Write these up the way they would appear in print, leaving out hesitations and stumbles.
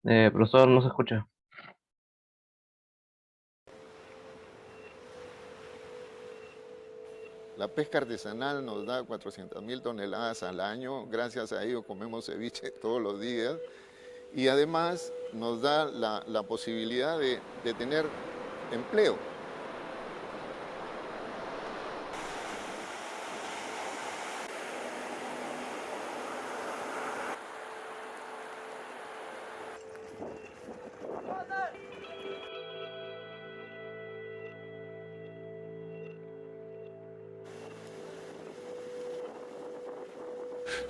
Profesor, no se escucha. La pesca artesanal nos da 400.000 toneladas al año, gracias a ello comemos ceviche todos los días y además nos da la posibilidad de tener empleo.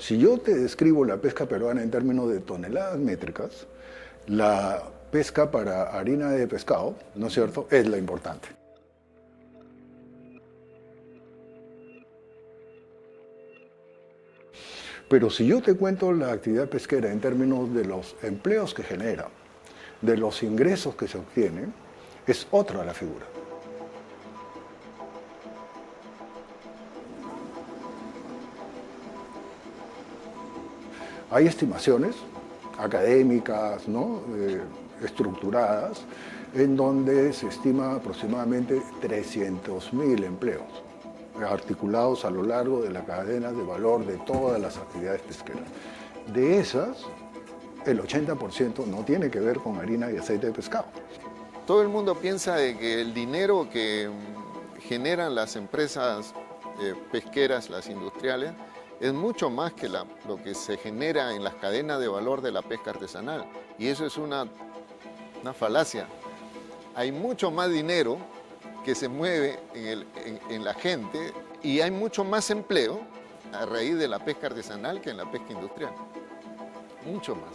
Si yo te describo la pesca peruana en términos de toneladas métricas, la pesca para harina de pescado, ¿no es cierto?, es la importante. Pero si yo te cuento la actividad pesquera en términos de los empleos que genera, de los ingresos que se obtienen, es otra la figura. Hay estimaciones académicas, ¿no?, estructuradas, en donde se estima aproximadamente 300.000 empleos articulados a lo largo de la cadena de valor de todas las actividades pesqueras. De esas, el 80% no tiene que ver con harina y aceite de pescado. Todo el mundo piensa de que el dinero que generan las empresas pesqueras, las industriales, es mucho más que lo que se genera en las cadenas de valor de la pesca artesanal. Y eso es una falacia. Hay mucho más dinero que se mueve en la gente y hay mucho más empleo a raíz de la pesca artesanal que en la pesca industrial. Mucho más.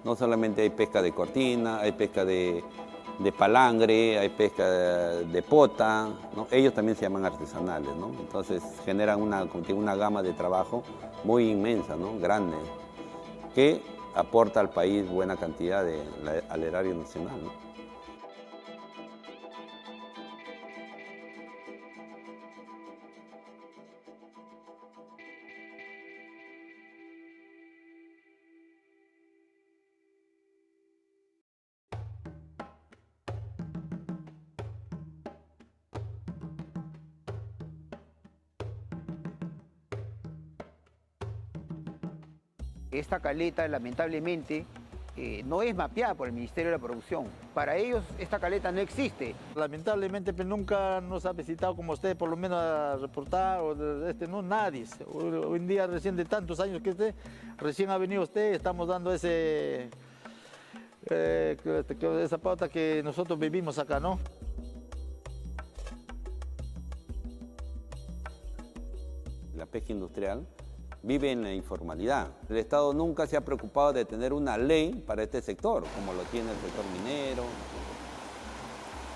No solamente hay pesca de cortina, hay pesca de palangre, hay pesca de pota, ¿no? Ellos también se llaman artesanales, ¿no? Entonces generan como te digo, una gama de trabajo muy inmensa, ¿no?, grande, que aporta al país buena cantidad al erario nacional, ¿no? Esta caleta, lamentablemente, no es mapeada por el Ministerio de la Producción. Para ellos, esta caleta no existe. Lamentablemente, pero nunca nos ha visitado como usted, por lo menos a reportar, no, nadie. Hoy en día, recién de tantos años que recién ha venido usted, estamos dando esa pauta que nosotros vivimos acá, ¿no? La pesca industrial vive en la informalidad. El Estado nunca se ha preocupado de tener una ley para este sector, como lo tiene el sector minero.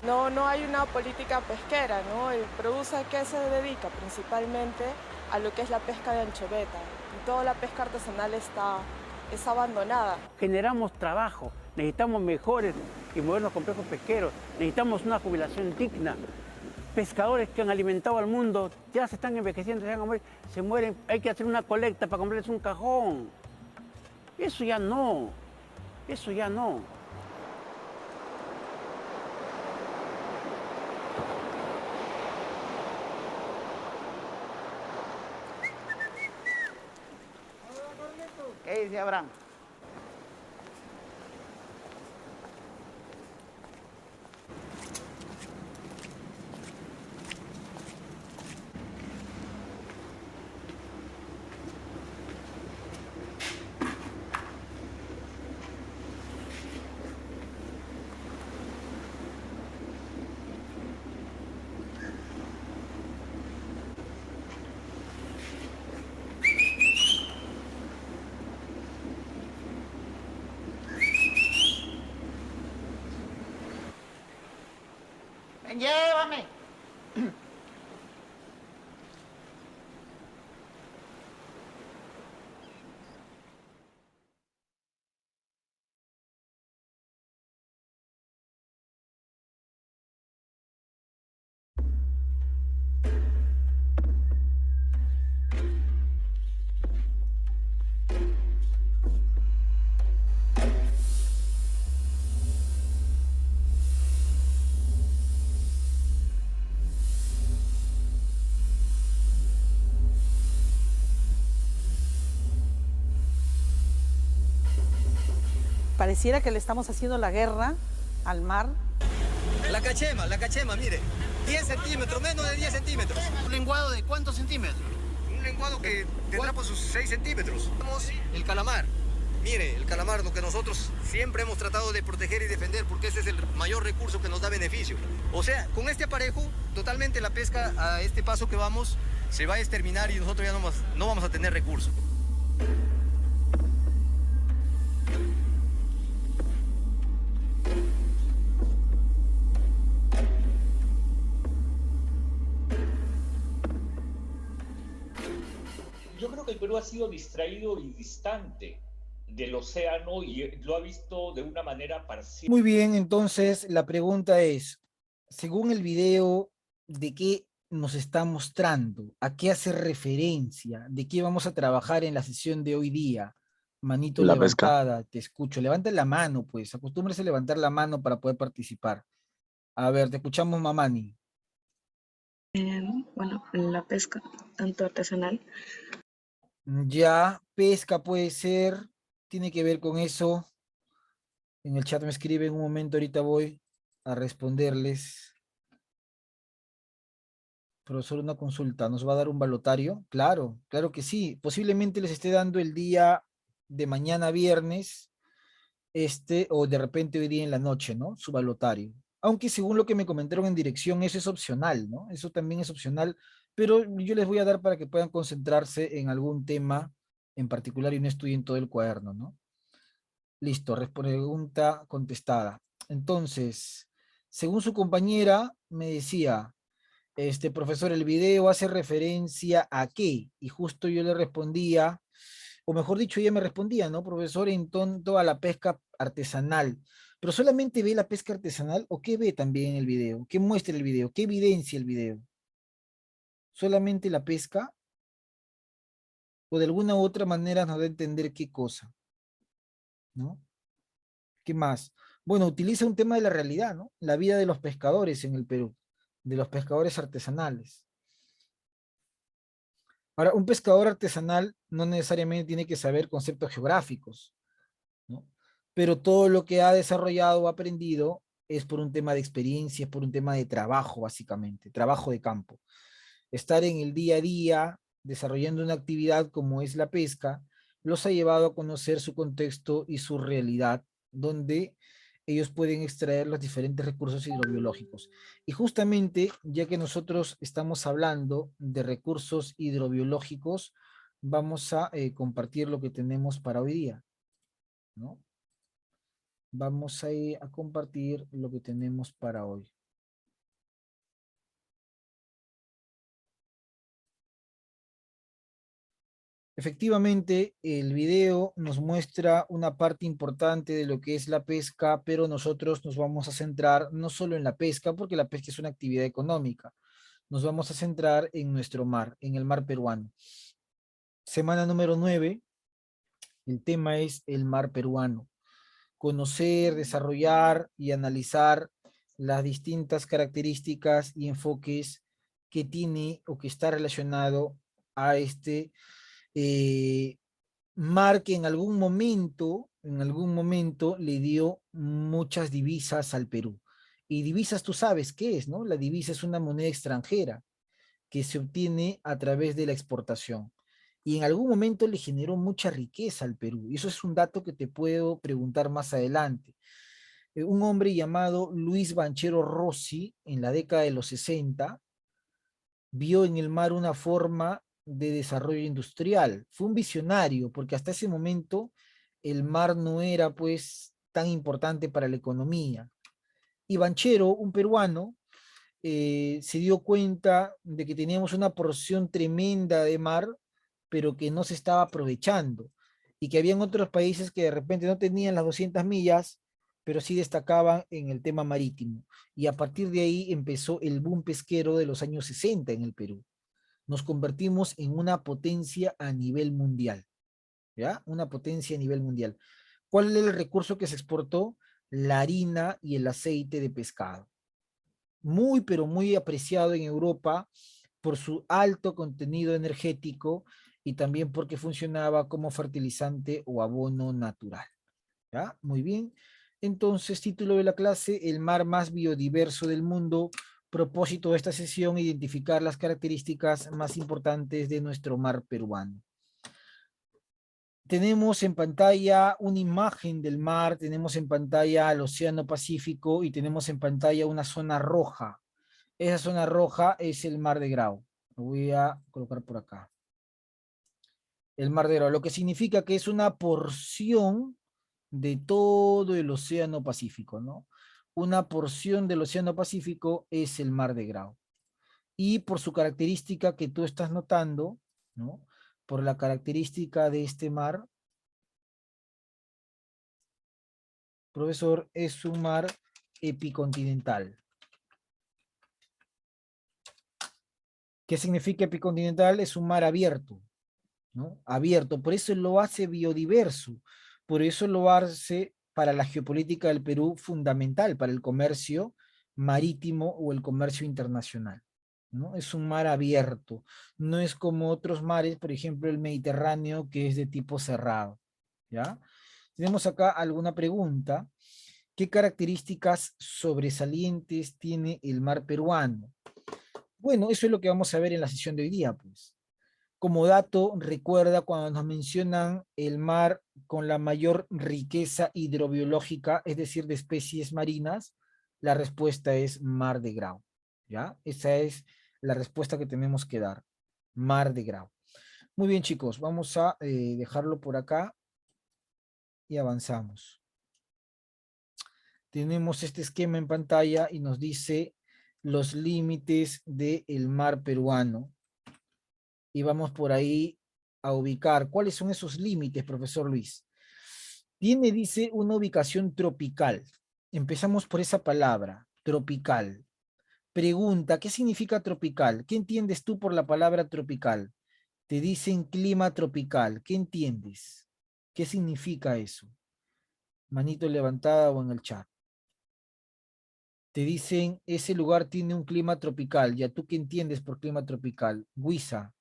No hay una política pesquera, ¿no? El Produce, ¿a qué se dedica? Principalmente a lo que es la pesca de anchoveta. Y toda la pesca artesanal es abandonada. Generamos trabajo, necesitamos mejores y modernos complejos pesqueros, necesitamos una jubilación digna. Pescadores que han alimentado al mundo ya se están envejeciendo, se mueren, hay que hacer una colecta para comprarles un cajón. Eso ya no, eso ya no. ¿Qué dice Abraham? pareciera que le estamos haciendo la guerra al mar. La cachema, mire. 10 centímetros, menos de 10 centímetros. ¿Un lenguado de cuántos centímetros? Un lenguado que tendrá por sus 6 centímetros. Tenemos el calamar. Mire, el calamar, lo que nosotros siempre hemos tratado de proteger y defender, porque ese es el mayor recurso que nos da beneficio. O sea, con este aparejo, totalmente la pesca a este paso que vamos se va a exterminar y nosotros ya no vamos a tener recursos. Yo creo que el Perú ha sido distraído y distante del océano y lo ha visto de una manera parcial. Muy bien, entonces la pregunta es, según el video, ¿de qué nos está mostrando? ¿A qué hace referencia? ¿De qué vamos a trabajar en la sesión de hoy día? Manito La levantada, te escucho. Levanta la mano, pues. Acostúmbrese a levantar la mano para poder participar. A ver, te escuchamos, Mamani. Bueno, la pesca, tanto artesanal. Ya, pesca puede ser, tiene que ver con eso. En el chat me escriben un momento, ahorita voy a responderles. Profesor, una consulta, ¿nos va a dar un balotario? Claro, claro que sí. Posiblemente les esté dando el día de mañana viernes, o de repente hoy día en la noche, ¿no? Su balotario. Aunque según lo que me comentaron en dirección, eso es opcional, ¿no? Eso también es opcional, pero yo les voy a dar para que puedan concentrarse en algún tema en particular y no estudien todo el cuaderno, ¿no? Listo, pregunta contestada. Entonces, según su compañera, me decía, profesor, el video hace referencia a qué, y justo yo le respondía, o mejor dicho, ella me respondía, ¿no, profesor? En torno a la pesca artesanal. ¿Pero solamente ve la pesca artesanal o qué ve también el video? ¿Qué muestra el video? ¿Qué evidencia el video? ¿Solamente la pesca? ¿O de alguna u otra manera nos da a entender qué cosa? ¿No? ¿Qué más? Bueno, utiliza un tema de la realidad, ¿no? La vida de los pescadores en el Perú, de los pescadores artesanales. Ahora, un pescador artesanal no necesariamente tiene que saber conceptos geográficos, ¿no? Pero todo lo que ha desarrollado o aprendido es por un tema de experiencia, es por un tema de trabajo, básicamente, trabajo de campo. Estar en el día a día, desarrollando una actividad como es la pesca, los ha llevado a conocer su contexto y su realidad, donde ellos pueden extraer los diferentes recursos hidrobiológicos. Y justamente, ya que nosotros estamos hablando de recursos hidrobiológicos, vamos a compartir lo que tenemos para hoy día, ¿no? Vamos a compartir lo que tenemos para hoy. Efectivamente, el video nos muestra una parte importante de lo que es la pesca, pero nosotros nos vamos a centrar no solo en la pesca, porque la pesca es una actividad económica. Nos vamos a centrar en nuestro mar, en el mar peruano. Semana número 9, el tema es el mar peruano. Conocer, desarrollar y analizar las distintas características y enfoques que tiene o que está relacionado a este mar que en algún momento le dio muchas divisas al Perú. Y divisas tú sabes qué es, ¿no? La divisa es una moneda extranjera que se obtiene a través de la exportación. Y en algún momento le generó mucha riqueza al Perú. Y eso es un dato que te puedo preguntar más adelante. Un hombre llamado Luis Banchero Rossi, en la década de los 60, vio en el mar una forma de desarrollo industrial. Fue un visionario, porque hasta ese momento el mar no era pues tan importante para la economía. Y Banchero, un peruano, se dio cuenta de que teníamos una porción tremenda de mar, pero que no se estaba aprovechando, y que habían otros países que de repente no tenían las 200 millas, pero sí destacaban en el tema marítimo. Y a partir de ahí empezó el boom pesquero de los años 60 en el Perú. Nos convertimos en una potencia a nivel mundial, ¿ya? Una potencia a nivel mundial. ¿Cuál es el recurso que se exportó? La harina y el aceite de pescado. Muy, pero muy apreciado en Europa por su alto contenido energético y también porque funcionaba como fertilizante o abono natural, ¿Ya? Muy bien. Entonces, título de la clase, el mar más biodiverso del mundo. Propósito de esta sesión, identificar las características más importantes de nuestro mar peruano. Tenemos en pantalla una imagen del mar, tenemos en pantalla el Océano Pacífico y tenemos en pantalla una zona roja. Esa zona roja es el Mar de Grau. Lo voy a colocar por acá. El Mar de Grau, lo que significa que es una porción de todo el Océano Pacífico, ¿no? Una porción del Océano Pacífico es el Mar de Grau. Y por su característica que tú estás notando, ¿no? Por la característica de este mar, profesor, es un mar epicontinental. ¿Qué significa epicontinental? Es un mar abierto, ¿no? Abierto, por eso lo hace biodiverso, por eso lo hace para la geopolítica del Perú fundamental, para el comercio marítimo o el comercio internacional, ¿no? Es un mar abierto, no es como otros mares, por ejemplo el Mediterráneo, que es de tipo cerrado, ¿ya? Tenemos acá alguna pregunta. ¿Qué características sobresalientes tiene el mar peruano? Bueno, eso es lo que vamos a ver en la sesión de hoy día, pues. Como dato, recuerda cuando nos mencionan el mar con la mayor riqueza hidrobiológica, es decir, de especies marinas, la respuesta es Mar de Grau, ¿ya? Esa es la respuesta que tenemos que dar, Mar de Grau. Muy bien, chicos, vamos a dejarlo por acá y avanzamos. Tenemos este esquema en pantalla y nos dice los límites del mar peruano. Y vamos por ahí a ubicar. ¿Cuáles son esos límites, profesor Luis? Tiene, dice, una ubicación tropical. Empezamos por esa palabra, tropical. Pregunta, ¿qué significa tropical? ¿Qué entiendes tú por la palabra tropical? Te dicen clima tropical. ¿Qué entiendes? ¿Qué significa eso? Manito levantada o en el chat. Te dicen, ese lugar tiene un clima tropical. ¿Ya tú qué entiendes por clima tropical? Guisa.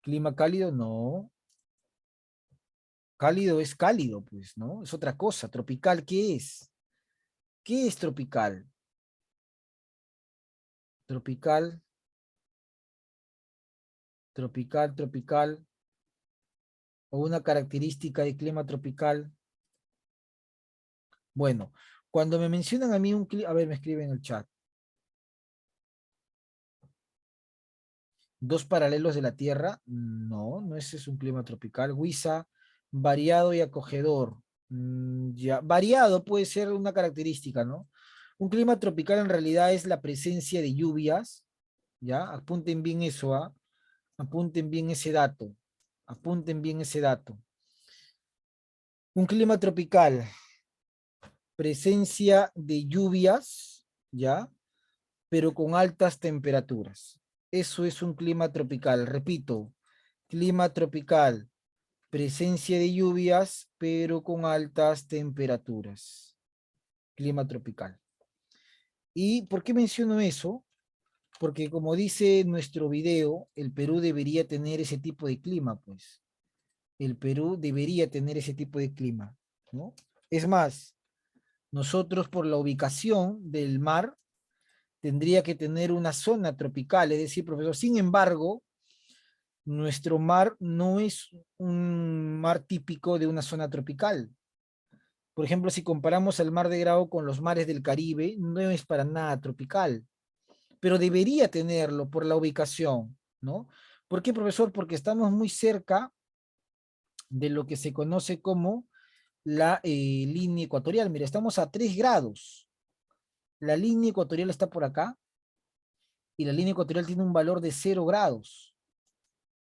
¿Clima cálido? No. Cálido es cálido, pues, ¿no? Es otra cosa. Tropical, ¿qué es? ¿Qué es tropical? Tropical, tropical, tropical. O una característica de clima tropical. Bueno, cuando me mencionan a mí un clima, a ver, me escriben en el chat. ¿Dos paralelos de la Tierra? No, no ese es un clima tropical. Huiza, variado y acogedor. Ya, variado puede ser una característica, ¿no? Un clima tropical en realidad es la presencia de lluvias, ¿ya? Apunten bien eso, ¿ah? Apunten bien ese dato. Apunten bien ese dato. Un clima tropical, presencia de lluvias, ¿ya? Pero con altas temperaturas. Eso es un clima tropical. Repito, clima tropical, presencia de lluvias, pero con altas temperaturas. Clima tropical. ¿Y por qué menciono eso? Porque como dice nuestro video, el Perú debería tener ese tipo de clima, pues. El Perú debería tener ese tipo de clima, ¿no? Es más, nosotros por la ubicación del mar, tendría que tener una zona tropical, es decir, profesor, sin embargo, nuestro mar no es un mar típico de una zona tropical. Por ejemplo, si comparamos el Mar de Grau con los mares del Caribe, no es para nada tropical, pero debería tenerlo por la ubicación, ¿no? ¿Por qué, profesor? Porque estamos muy cerca de lo que se conoce como la línea ecuatorial. Mira, estamos a 3 grados. La línea ecuatorial está por acá y la línea ecuatorial tiene un valor de 0 grados.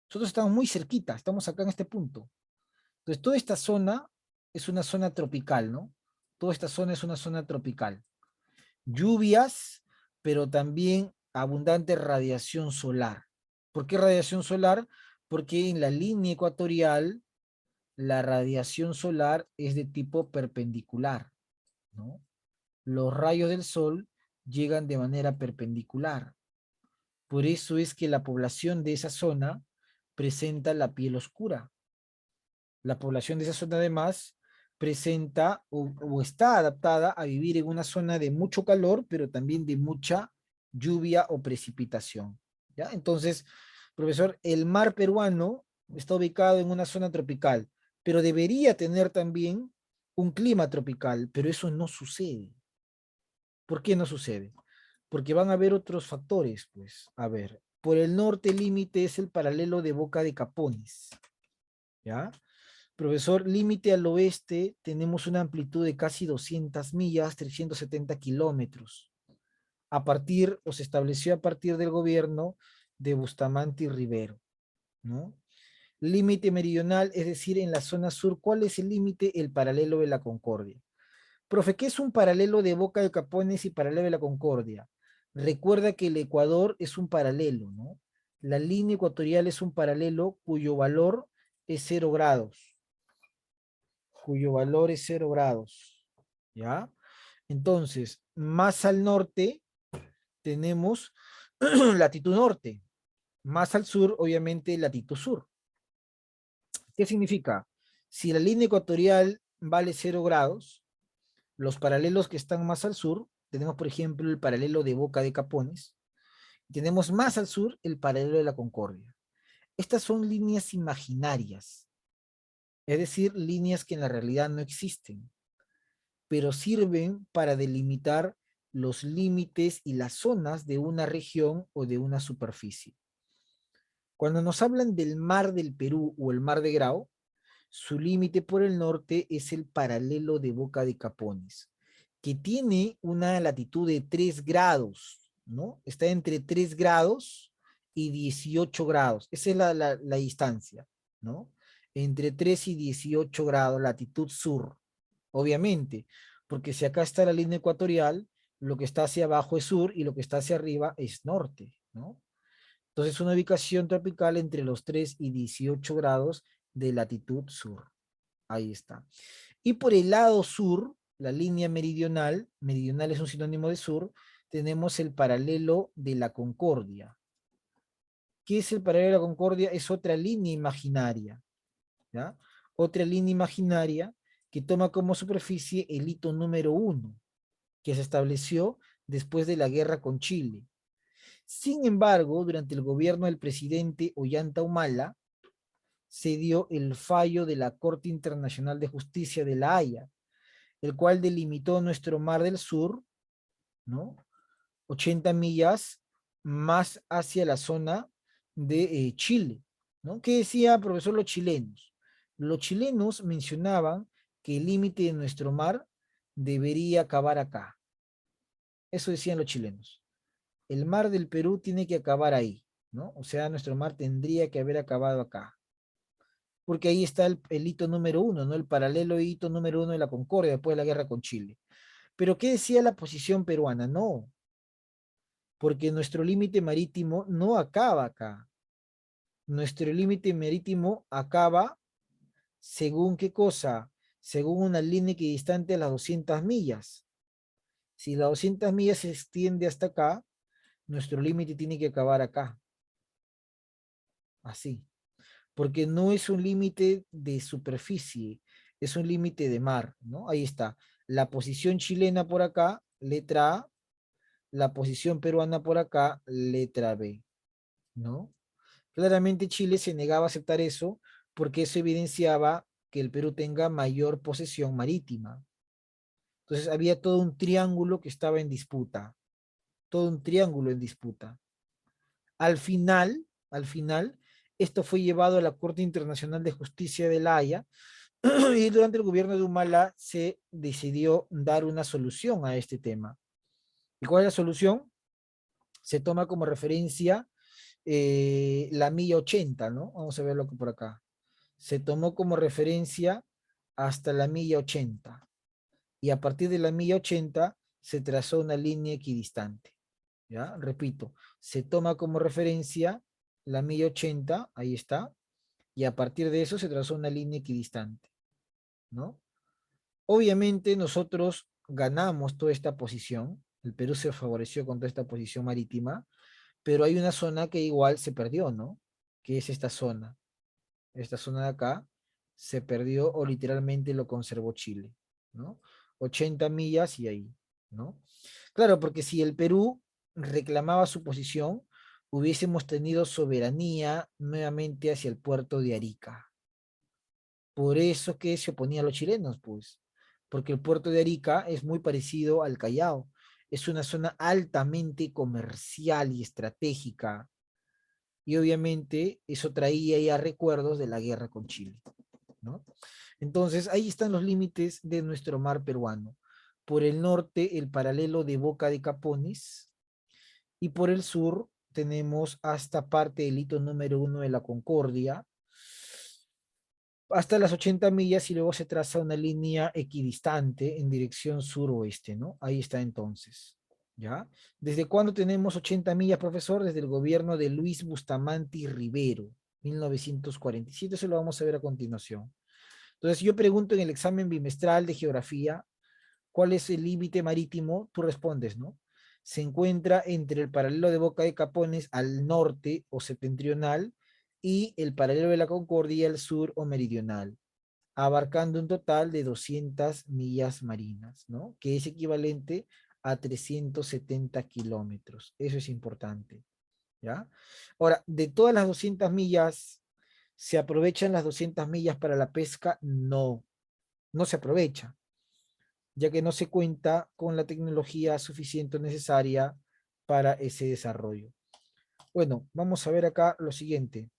Nosotros estamos muy cerquita, estamos acá en este punto. Entonces, toda esta zona es una zona tropical, ¿no? Toda esta zona es una zona tropical. Lluvias, pero también abundante radiación solar. ¿Por qué radiación solar? Porque en la línea ecuatorial la radiación solar es de tipo perpendicular, ¿no? Los rayos del sol llegan de manera perpendicular. Por eso es que la población de esa zona presenta la piel oscura. La población de esa zona además presenta o está adaptada a vivir en una zona de mucho calor, pero también de mucha lluvia o precipitación. ¿Ya? Entonces, profesor, el mar peruano está ubicado en una zona tropical, pero debería tener también un clima tropical, pero eso no sucede. ¿Por qué no sucede? Porque van a haber otros factores, pues. A ver, por el norte el límite es el paralelo de Boca de Capones. ¿Ya? Profesor, límite al oeste tenemos una amplitud de casi 200 millas, 370 kilómetros. Se estableció a partir del gobierno de Bustamante y Rivero, ¿no? Límite meridional, es decir, en la zona sur, ¿cuál es el límite? El paralelo de la Concordia. Profe, ¿qué es un paralelo de Boca de Capones y paralelo de la Concordia? Recuerda que el Ecuador es un paralelo, ¿no? La línea ecuatorial es un paralelo cuyo valor es 0 grados. Cuyo valor es 0 grados. ¿Ya? Entonces, más al norte tenemos latitud norte. Más al sur, obviamente, latitud sur. ¿Qué significa? Si la línea ecuatorial vale 0 grados, los paralelos que están más al sur, tenemos por ejemplo el paralelo de Boca de Capones, y tenemos más al sur el paralelo de la Concordia. Estas son líneas imaginarias, es decir, líneas que en la realidad no existen, pero sirven para delimitar los límites y las zonas de una región o de una superficie. Cuando nos hablan del mar del Perú o el mar de Grao, su límite por el norte es el paralelo de Boca de Capones, que tiene una latitud de 3 grados, ¿no? Está entre 3 grados y 18 grados. Esa es la distancia, ¿no? Entre 3 y 18 grados, latitud sur, obviamente, porque si acá está la línea ecuatorial, lo que está hacia abajo es sur y lo que está hacia arriba es norte, ¿no? Entonces, una ubicación tropical entre los 3 y 18 grados de latitud sur. Ahí está. Y por el lado sur, la línea meridional, meridional es un sinónimo de sur, tenemos el paralelo de la Concordia. ¿Qué es el paralelo de la Concordia? Es otra línea imaginaria, ¿ya? Otra línea imaginaria que toma como superficie el hito número 1, que se estableció después de la guerra con Chile. Sin embargo, durante el gobierno del presidente Ollanta Humala, se dio el fallo de la Corte Internacional de Justicia de La Haya, el cual delimitó nuestro mar del sur, ¿no? 80 millas más hacia la zona de Chile, ¿no? ¿Qué decía, profesor, los chilenos? Los chilenos mencionaban que el límite de nuestro mar debería acabar acá. Eso decían los chilenos. El mar del Perú tiene que acabar ahí, ¿no? O sea, nuestro mar tendría que haber acabado acá. Porque ahí está el hito número 1, ¿no? El paralelo hito número 1 de la Concordia después de la guerra con Chile. Pero ¿qué decía la posición peruana? No, porque nuestro límite marítimo no acaba acá. Nuestro límite marítimo acaba, ¿según qué cosa? Según una línea equidistante a las 200 millas. Si las 200 millas se extiende hasta acá, nuestro límite tiene que acabar acá. Así. Porque no es un límite de superficie, es un límite de mar, ¿no? Ahí está. La posición chilena por acá, letra A, la posición peruana por acá, letra B, ¿no? Claramente Chile se negaba a aceptar eso porque eso evidenciaba que el Perú tenga mayor posesión marítima. Entonces había todo un triángulo que estaba en disputa, todo un triángulo en disputa. Al final, esto fue llevado a la Corte Internacional de Justicia de La Haya y durante el gobierno de Humala se decidió dar una solución a este tema. ¿Y cuál es la solución? Se toma como referencia la milla 80, ¿no? Vamos a verlo por acá. Se tomó como referencia hasta la milla 80. Y a partir de la milla 80 se trazó una línea equidistante. ¿Ya? Repito, se toma como referencia la milla 80, ahí está, y a partir de eso se trazó una línea equidistante, ¿no? Obviamente nosotros ganamos toda esta posición, El Perú se favoreció contra esta posición marítima, pero hay una zona que igual se perdió, ¿no? Que es esta zona. Esta zona de acá se perdió o literalmente lo conservó Chile, ¿no? 80 millas y ahí, ¿no? Claro, porque si el Perú reclamaba su posición, hubiésemos tenido soberanía nuevamente hacia el puerto de Arica. Por eso que se oponían los chilenos, pues, porque el puerto de Arica es muy parecido al Callao. Es una zona altamente comercial y estratégica. Y obviamente eso traía ya recuerdos de la guerra con Chile, ¿no? Entonces ahí están los límites de nuestro mar peruano. Por el norte, el paralelo de Boca de Capones, y por el sur tenemos hasta parte del hito número 1 de la Concordia, hasta las 80 millas y luego se traza una línea equidistante en dirección suroeste, ¿no? Ahí está entonces, ¿ya? ¿Desde cuándo tenemos 80 millas, profesor? Desde el gobierno de Luis Bustamante y Rivero, 1947, eso lo vamos a ver a continuación. Entonces yo pregunto en el examen bimestral de geografía, ¿cuál es el límite marítimo? Tú respondes, ¿no? Se encuentra entre el paralelo de Boca de Capones al norte o septentrional y el paralelo de la Concordia al sur o meridional, abarcando un total de 200 millas marinas, ¿no? Que es equivalente a 370 kilómetros. Eso es importante, ¿ya? Ahora, de todas las 200 millas, ¿se aprovechan las 200 millas para la pesca? No, no se aprovecha, ya que no se cuenta con la tecnología suficiente o necesaria para ese desarrollo. Bueno, vamos a ver acá lo siguiente.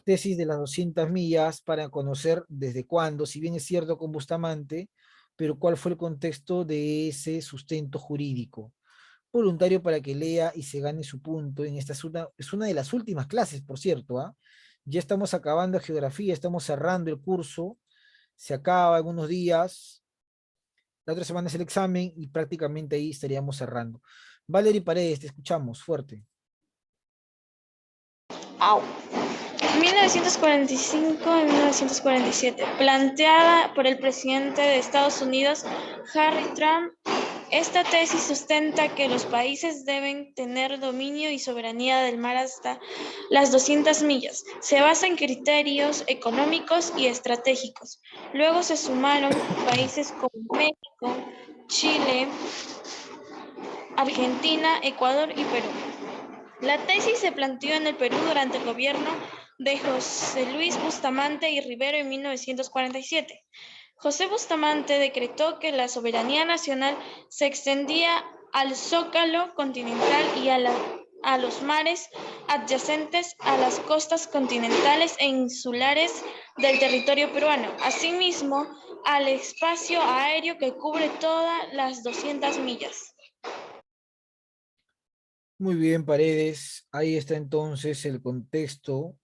Tesis de las 200 millas para conocer desde cuándo, si bien es cierto con Bustamante, pero cuál fue el contexto de ese sustento jurídico. Voluntario para que lea y se gane su punto. En esta es una de las últimas clases, por cierto, ¿ah? Ya estamos acabando geografía, estamos cerrando el curso, se acaba en unos días, la otra semana es el examen y prácticamente ahí estaríamos cerrando. Valerie Paredes, te escuchamos, fuerte. Au. 1945 y 1947, planteada por el presidente de Estados Unidos, Harry Trump. Esta tesis sustenta que los países deben tener dominio y soberanía del mar hasta las 200 millas. Se basa en criterios económicos y estratégicos. Luego se sumaron países como México, Chile, Argentina, Ecuador y Perú. La tesis se planteó en el Perú durante el gobierno de José Luis Bustamante y Rivero en 1947. José Bustamante decretó que la soberanía nacional se extendía al Zócalo continental y a los mares adyacentes a las costas continentales e insulares del territorio peruano, asimismo al espacio aéreo que cubre todas las 200 millas. Muy bien, Paredes. Ahí está entonces el contexto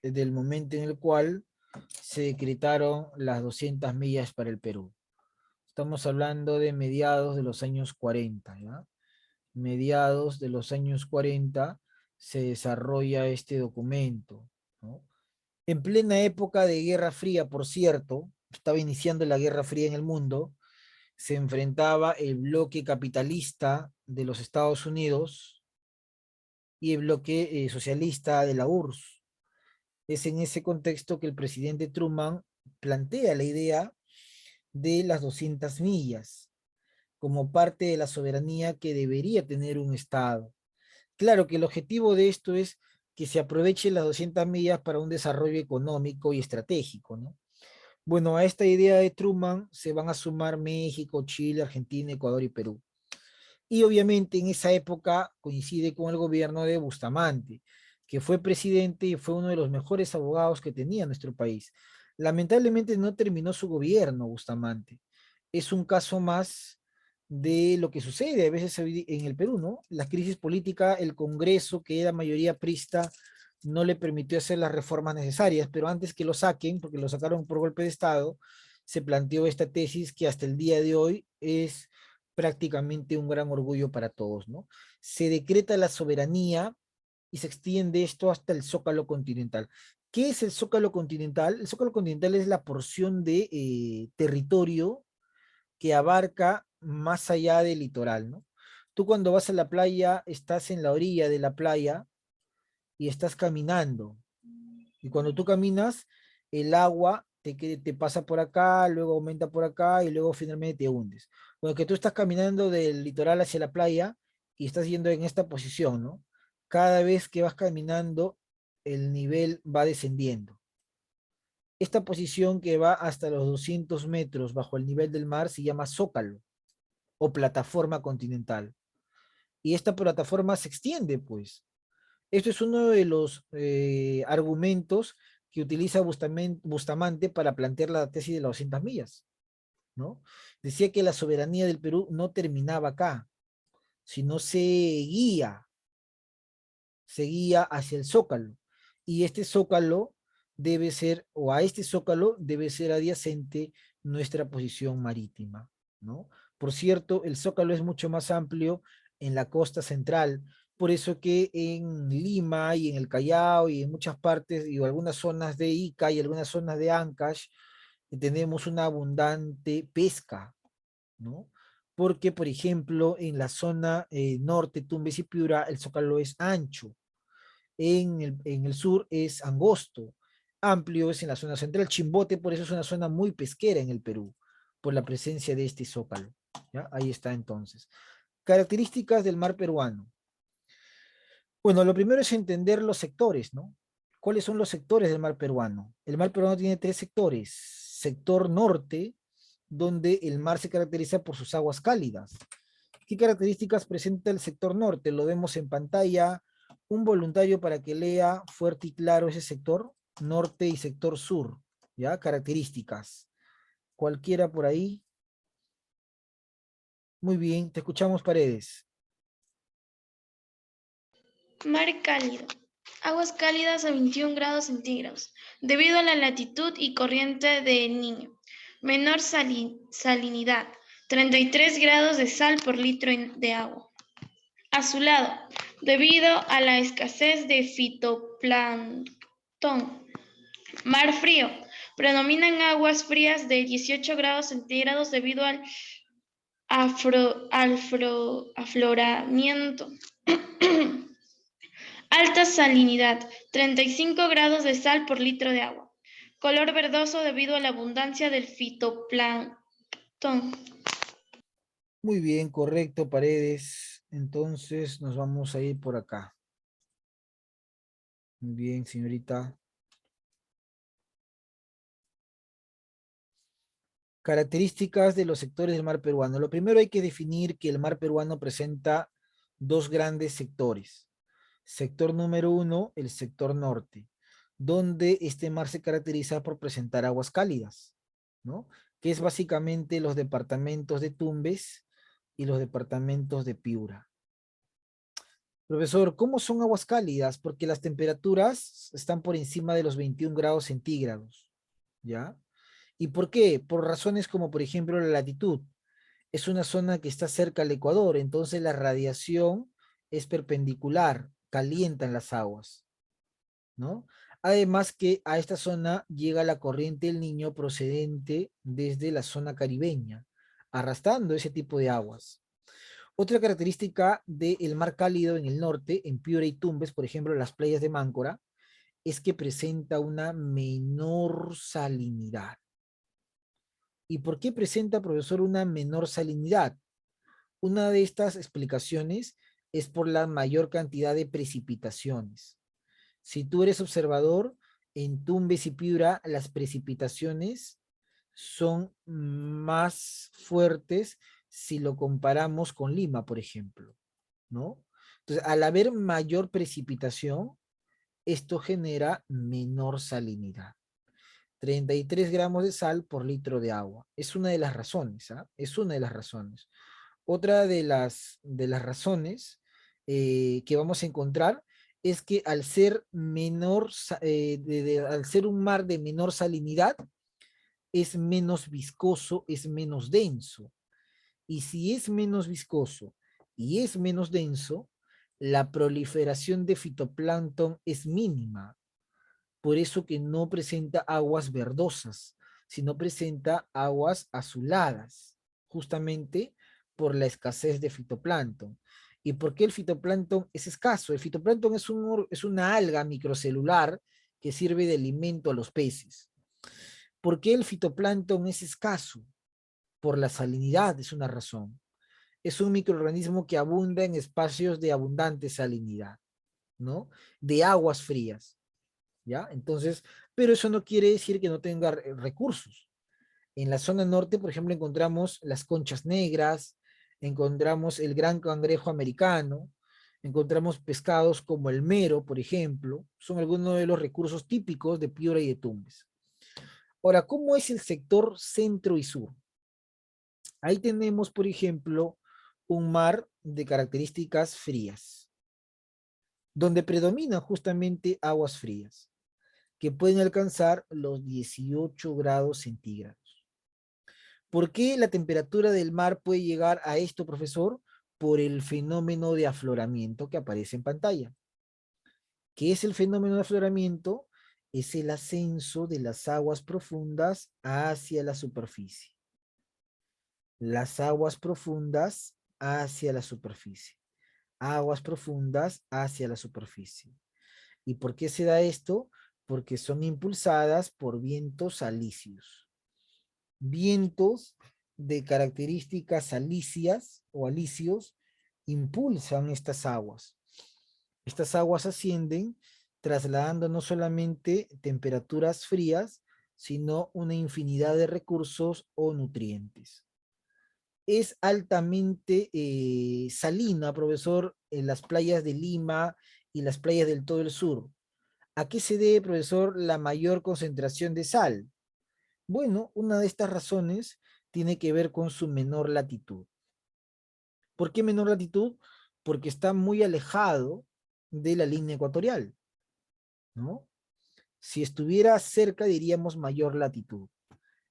del momento en el cual se decretaron las 200 millas para el Perú. Estamos hablando de mediados de los años 40, ¿ya? Mediados de los años 40 se desarrolla este documento, ¿no? En plena época de Guerra Fría, por cierto, estaba iniciando la Guerra Fría en el mundo, se enfrentaba el bloque capitalista de los Estados Unidos y el bloque socialista de la URSS. Es en ese contexto que el presidente Truman plantea la idea de las 200 millas como parte de la soberanía que debería tener un Estado. Claro que el objetivo de esto es que se aproveche las 200 millas para un desarrollo económico y estratégico, ¿no? Bueno, a esta idea de Truman se van a sumar México, Chile, Argentina, Ecuador y Perú. Y obviamente en esa época coincide con el gobierno de Bustamante, que fue presidente y fue uno de los mejores abogados que tenía nuestro país. Lamentablemente no terminó su gobierno Bustamante. Es un caso más de lo que sucede a veces en el Perú, ¿no? La crisis política, el Congreso, que era mayoría prista, no le permitió hacer las reformas necesarias, pero antes que lo saquen, porque lo sacaron por golpe de Estado, se planteó esta tesis que hasta el día de hoy es prácticamente un gran orgullo para todos, ¿no? Se decreta la soberanía y se extiende esto hasta el Zócalo continental. ¿Qué es el Zócalo continental? El Zócalo continental es la porción de territorio que abarca más allá del litoral, ¿no? Tú cuando vas a la playa, estás en la orilla de la playa y estás caminando. Y cuando tú caminas, el agua te pasa por acá, luego aumenta por acá y luego finalmente te hundes. Bueno, que tú estás caminando del litoral hacia la playa y estás yendo en esta posición, ¿no? Cada vez que vas caminando, el nivel va descendiendo. Esta posición que va hasta los 200 metros bajo el nivel del mar se llama zócalo o plataforma continental. Y esta plataforma se extiende, pues. Esto es uno de los argumentos que utiliza Bustamante para plantear la tesis de las 200 millas, ¿no? Decía que la soberanía del Perú no terminaba acá, sino seguía hacia el Zócalo. Y este Zócalo debe ser, o a este Zócalo debe ser adyacente nuestra posición marítima, ¿no? Por cierto, el Zócalo es mucho más amplio en la costa central, por eso que en Lima y en el Callao y en muchas partes y algunas zonas de Ica y algunas zonas de Ancash tenemos una abundante pesca, ¿no? Porque, por ejemplo, en la zona norte, Tumbes y Piura, el Zócalo es ancho, en el sur es angosto, amplio es en la zona central. Chimbote, por eso es una zona muy pesquera en el Perú, por la presencia de este zócalo. ¿Ya? Ahí está entonces. Características del mar peruano. Bueno, lo primero es entender los sectores, ¿no? ¿Cuáles son los sectores del mar peruano? El mar peruano tiene 3 sectores. Sector norte, donde el mar se caracteriza por sus aguas cálidas. ¿Qué características presenta el sector norte? Lo vemos en pantalla. Un voluntario para que lea fuerte y claro ese sector norte y sector sur. ¿Ya? Características. Cualquiera por ahí. Muy bien, te escuchamos, Paredes. Mar cálido. Aguas cálidas a 21 grados centígrados, debido a la latitud y corriente de Niño. Menor salinidad, 33 grados de sal por litro de agua. Azulado, debido a la escasez de fitoplancton. Mar frío, predominan aguas frías de 18 grados centígrados debido al afloramiento. Alta salinidad, 35 grados de sal por litro de agua. Color verdoso debido a la abundancia del fitoplancton. Muy bien, correcto, Paredes. Entonces nos vamos a ir por acá. Muy bien, señorita. Características de los sectores del mar peruano. Lo primero hay que definir que el mar peruano presenta 2 grandes sectores. Sector número 1, el sector norte, donde este mar se caracteriza por presentar aguas cálidas, ¿no? Que es básicamente los departamentos de Tumbes y los departamentos de Piura. Profesor, ¿cómo son aguas cálidas? Porque las temperaturas están por encima de los 21 grados centígrados, ¿ya? ¿Y por qué? Por razones como, por ejemplo, la latitud. Es una zona que está cerca al Ecuador, entonces la radiación es perpendicular, calientan las aguas, ¿no? Además que a esta zona llega la corriente del Niño procedente desde la zona caribeña, arrastrando ese tipo de aguas. Otra característica del mar cálido en el norte, en Piura y Tumbes, por ejemplo, las playas de Máncora, es que presenta una menor salinidad. ¿Y por qué presenta, profesor, una menor salinidad? Una de estas explicaciones es por la mayor cantidad de precipitaciones. Si tú eres observador, en Tumbes y Piura las precipitaciones son más fuertes si lo comparamos con Lima, por ejemplo, ¿no? Entonces, al haber mayor precipitación, esto genera menor salinidad. 33 gramos de sal por litro de agua. Es una de las razones, ¿ah? Es una de las razones. Otra de las razones que vamos a encontrar es que al ser al ser un mar de menor salinidad, es menos viscoso, es menos denso. Y si es menos viscoso y es menos denso, la proliferación de fitoplancton es mínima. Por eso que no presenta aguas verdosas, sino presenta aguas azuladas, justamente por la escasez de fitoplancton. ¿Y por qué el fitoplancton es escaso? El fitoplancton es una alga microcelular que sirve de alimento a los peces. ¿Por qué el fitoplancton es escaso? Por la salinidad, es una razón. Es un microorganismo que abunda en espacios de abundante salinidad, ¿no? De aguas frías, ¿ya? Entonces, pero eso no quiere decir que no tenga recursos. En la zona norte, por ejemplo, encontramos las conchas negras, encontramos el gran cangrejo americano, encontramos pescados como el mero, por ejemplo, son algunos de los recursos típicos de Piura y de Tumbes. Ahora, ¿cómo es el sector centro y sur? Ahí tenemos, por ejemplo, un mar de características frías, donde predominan justamente aguas frías, que pueden alcanzar los 18 grados centígrados. ¿Por qué la temperatura del mar puede llegar a esto, profesor? Por el fenómeno de afloramiento que aparece en pantalla. ¿Qué es el fenómeno de afloramiento? Es el ascenso de las aguas profundas hacia la superficie. Las aguas profundas hacia la superficie. Aguas profundas hacia la superficie. ¿Y por qué se da esto? Porque son impulsadas por vientos alisios. Vientos de características alisias o alisios impulsan estas aguas. Estas aguas ascienden trasladando no solamente temperaturas frías, sino una infinidad de recursos o nutrientes. Es altamente salina, profesor, en las playas de Lima y las playas del todo el sur. ¿A qué se debe, profesor, la mayor concentración de sal? Bueno, una de estas razones tiene que ver con su menor latitud. ¿Por qué menor latitud? Porque está muy alejado de la línea ecuatorial, ¿no? Si estuviera cerca diríamos mayor latitud.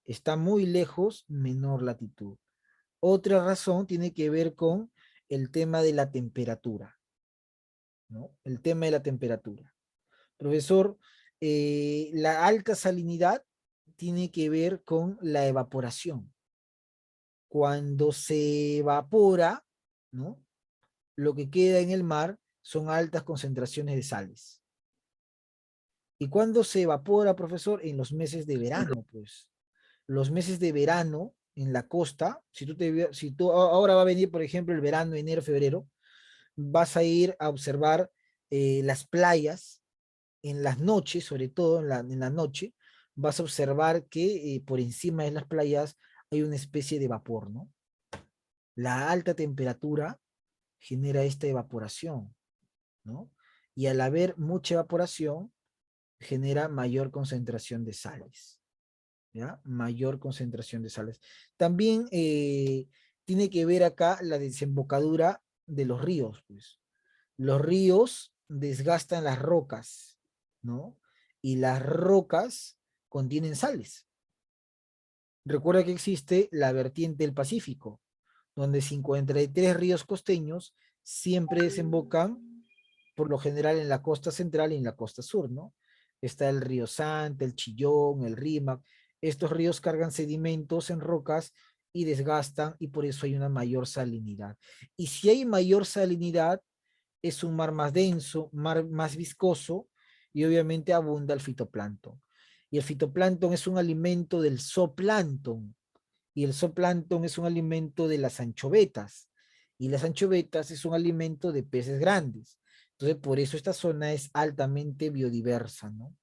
Está muy lejos, menor latitud. Otra razón tiene que ver con el tema de la temperatura, ¿no? El tema de la temperatura. Profesor, la alta salinidad tiene que ver con la evaporación. Cuando se evapora, ¿no? Lo que queda en el mar son altas concentraciones de sales. ¿Y cuándo se evapora, profesor? En los meses de verano, pues. Los meses de verano en la costa, si tú ahora va a venir, por ejemplo, el verano, enero, febrero, vas a ir a observar las playas en las noches, sobre todo en la noche, vas a observar que por encima de las playas hay una especie de vapor, ¿no? La alta temperatura genera esta evaporación, ¿no? Y al haber mucha evaporación, genera mayor concentración de sales, ¿ya? Mayor concentración de sales. También tiene que ver acá la desembocadura de los ríos, pues. Los ríos desgastan las rocas, ¿no? Y las rocas contienen sales. Recuerda que existe la vertiente del Pacífico, donde 53 ríos costeños siempre desembocan, por lo general, en la costa central y en la costa sur, ¿no? Está el río Santa, el Chillón, el Rímac. Estos ríos cargan sedimentos en rocas y desgastan, y por eso hay una mayor salinidad. Y si hay mayor salinidad, es un mar más denso, mar más viscoso, y obviamente abunda el fitoplancton. Y el fitoplancton es un alimento del zooplancton, y el zooplancton es un alimento de las anchovetas, y las anchovetas es un alimento de peces grandes. Entonces, por eso esta zona es altamente biodiversa, ¿no?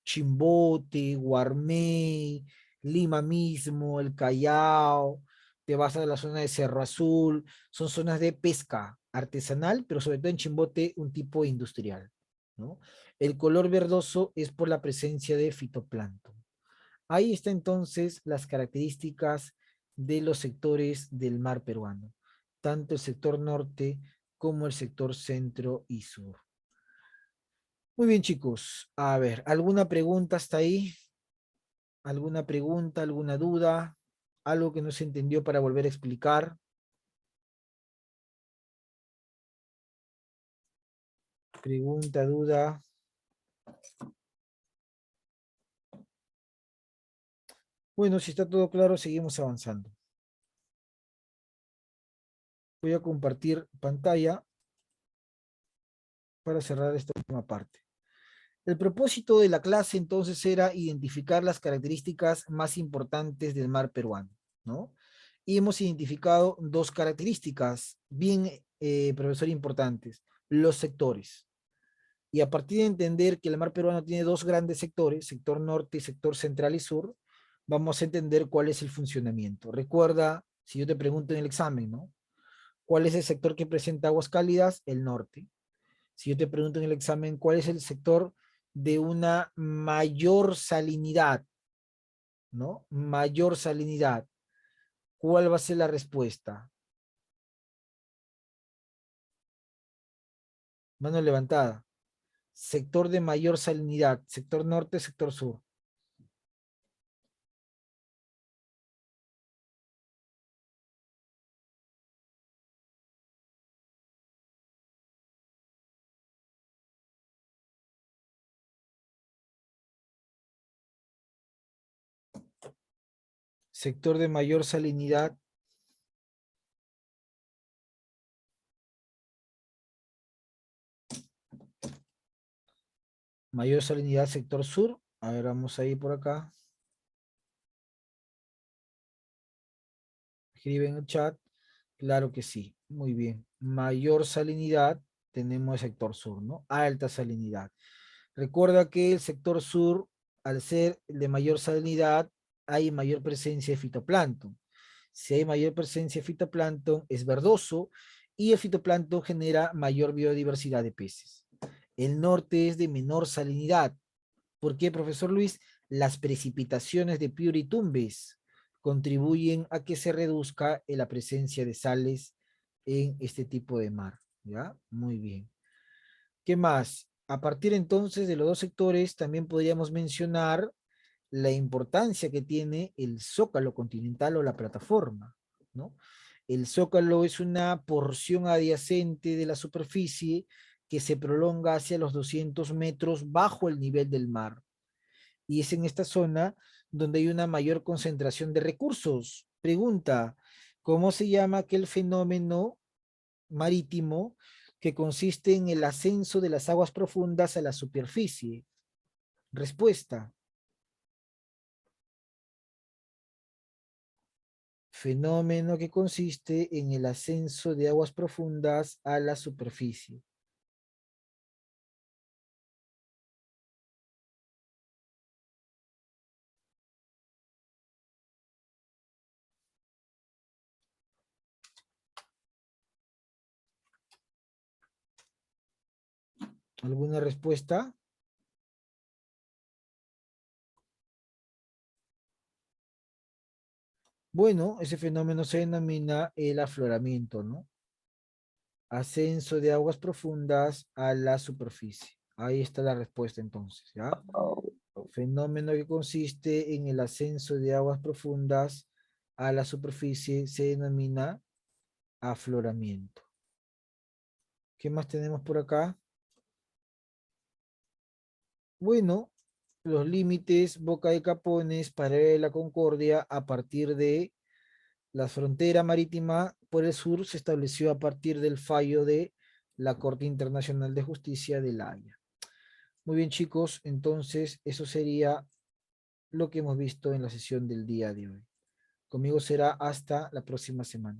Chimbote, Guarmey, Lima mismo, el Callao, te vas a la zona de Cerro Azul, son zonas de pesca artesanal, pero sobre todo en Chimbote un tipo industrial, ¿no? El color verdoso es por la presencia de fitoplancton. Ahí está entonces las características de los sectores del mar peruano, tanto el sector norte como el sector centro y sur. Muy bien, chicos. A ver, ¿alguna pregunta hasta ahí? ¿Alguna pregunta, alguna duda? ¿Algo que no se entendió para volver a explicar? Pregunta, duda. Bueno, si está todo claro, seguimos avanzando. Voy a compartir pantalla para cerrar esta última parte. El propósito de la clase entonces era identificar las características más importantes del mar peruano, ¿no? Y hemos identificado dos características bien, profesor, importantes. Los sectores. Y a partir de entender que el mar peruano tiene dos grandes sectores, sector norte y sector central y sur, vamos a entender cuál es el funcionamiento. Recuerda, si yo te pregunto en el examen, ¿no? ¿Cuál es el sector que presenta aguas cálidas? El norte. Si yo te pregunto en el examen, ¿cuál es el sector de una mayor salinidad? ¿No? Mayor salinidad. ¿Cuál va a ser la respuesta? Mano levantada. Sector de mayor salinidad. Sector norte, sector sur. Sector de mayor salinidad. Mayor salinidad, sector sur. A ver, vamos a ir por acá. Escribe en el chat. Claro que sí. Muy bien. Mayor salinidad, tenemos el sector sur, ¿no? Alta salinidad. Recuerda que el sector sur, al ser de mayor salinidad, hay mayor presencia de fitoplancton. Si hay mayor presencia de fitoplancton, es verdoso y el fitoplancton genera mayor biodiversidad de peces. El norte es de menor salinidad. ¿Por qué, profesor Luis? Las precipitaciones de Piura-Tumbes contribuyen a que se reduzca la presencia de sales en este tipo de mar. ¿Ya? Muy bien. ¿Qué más? A partir entonces de los dos sectores también podríamos mencionar la importancia que tiene el zócalo continental o la plataforma, ¿no? El zócalo es una porción adyacente de la superficie que se prolonga hacia los 200 metros bajo el nivel del mar. Y es en esta zona donde hay una mayor concentración de recursos. Pregunta, ¿cómo se llama aquel fenómeno marítimo que consiste en el ascenso de las aguas profundas a la superficie? Respuesta. Fenómeno que consiste en el ascenso de aguas profundas a la superficie. ¿Alguna respuesta? Bueno, ese fenómeno se denomina el afloramiento, ¿no? Ascenso de aguas profundas a la superficie. Ahí está la respuesta entonces, ¿ya? Fenómeno que consiste en el ascenso de aguas profundas a la superficie se denomina afloramiento. ¿Qué más tenemos por acá? Bueno, los límites Boca de Capones, Pared de la Concordia, a partir de la frontera marítima por el sur se estableció a partir del fallo de la Corte Internacional de Justicia de La Haya. Muy bien, chicos, entonces eso sería lo que hemos visto en la sesión del día de hoy. Conmigo será hasta la próxima semana.